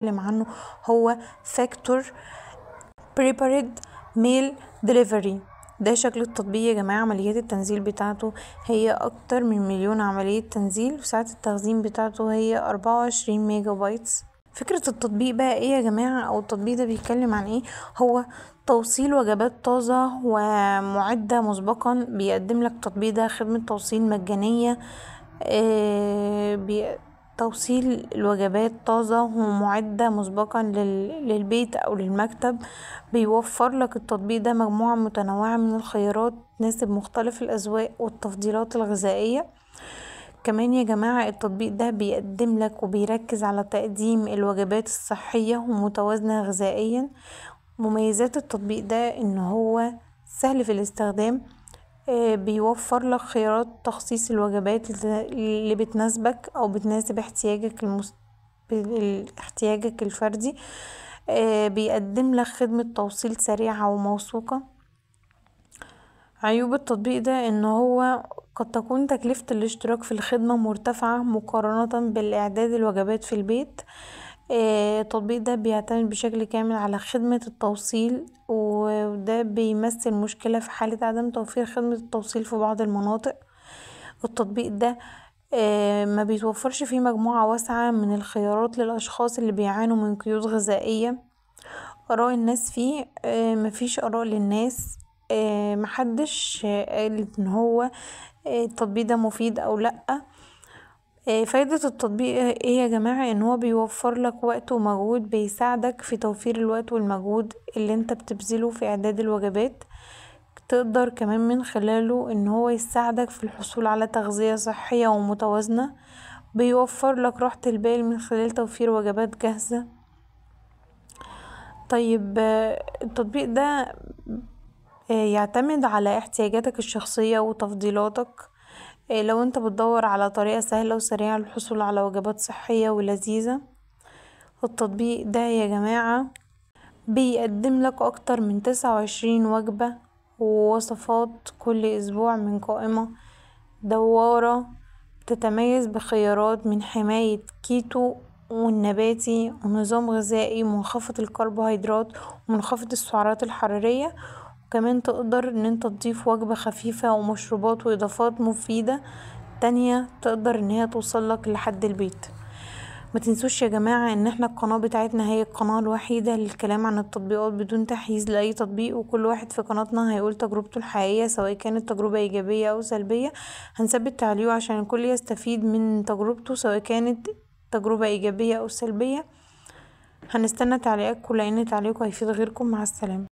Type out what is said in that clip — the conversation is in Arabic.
بنتكلم عنه هو فاكتور prepared meal delivery. ده شكل التطبيق يا جماعة. عمليات التنزيل بتاعته هي اكتر من 1,000,000 عملية تنزيل، وساعة التخزين بتاعته هي 24 ميجا بايتس. فكرة التطبيق بقى ايه يا جماعة، او التطبيق ده بيتكلم عن ايه؟ هو توصيل وجبات طازة ومعدة مسبقا. بيقدم لك التطبيق ده خدمة توصيل مجانية، توصيل الوجبات طازة ومعدة مسبقا للبيت او للمكتب. بيوفر لك التطبيق ده مجموعة متنوعة من الخيارات تناسب مختلف الأذواق والتفضيلات الغذائية. كمان يا جماعة التطبيق ده بيقدم لك وبيركز على تقديم الوجبات الصحية ومتوازنة غذائيا. مميزات التطبيق ده ان هو سهل في الاستخدام، بيوفر لك خيارات تخصيص الوجبات اللي بتناسبك او بتناسب احتياجك الفردي. بيقدم لك خدمة توصيل سريعة وموثوقة. عيوب التطبيق ده ان هو قد تكون تكلفة الاشتراك في الخدمة مرتفعة مقارنة بالاعداد الوجبات في البيت. التطبيق ده بيعتمد بشكل كامل على خدمة التوصيل، وده بيمثل مشكلة في حالة عدم توفير خدمة التوصيل في بعض المناطق. التطبيق ده ما بيتوفرش فيه مجموعة واسعة من الخيارات للأشخاص اللي بيعانوا من قيود غذائية. آراء الناس فيه، مفيش آراء للناس. محدش قال ان هو التطبيق ده مفيد او لأ. فايدة التطبيق ايه يا جماعة؟ ان هو بيوفر لك وقت ومجهود، بيساعدك في توفير الوقت والمجهود اللي انت بتبذله في اعداد الوجبات. تقدر كمان من خلاله ان هو يساعدك في الحصول على تغذية صحية ومتوازنة. بيوفر لك راحة البال من خلال توفير وجبات جاهزة. طيب التطبيق ده يعتمد على احتياجاتك الشخصية وتفضيلاتك. لو انت بتدور على طريقة سهلة وسريعة للحصول على وجبات صحية ولذيذة، التطبيق ده يا جماعة بيقدم لك اكتر من 29 وجبة ووصفات كل اسبوع من قائمة دوارة تتميز بخيارات من حماية كيتو والنباتي ونظام غذائي منخفض الكربوهيدرات ومنخفض السعرات الحرارية. وكمان تقدر ان انت تضيف وجبة خفيفة ومشروبات واضافات مفيدة تانية تقدر ان هي توصلك لحد البيت. ما تنسوش يا جماعة ان احنا القناة بتاعتنا هي القناة الوحيدة للكلام عن التطبيقات بدون تحيز لأي تطبيق، وكل واحد في قناتنا هيقول تجربته الحقيقية سواء كانت تجربة ايجابية او سلبية. هنثبت تعليقه عشان الكل يستفيد من تجربته سواء كانت تجربة ايجابية او سلبية. هنستنى تعليقاتكم لان تعليقه هيفيد غيركم. مع السلامة.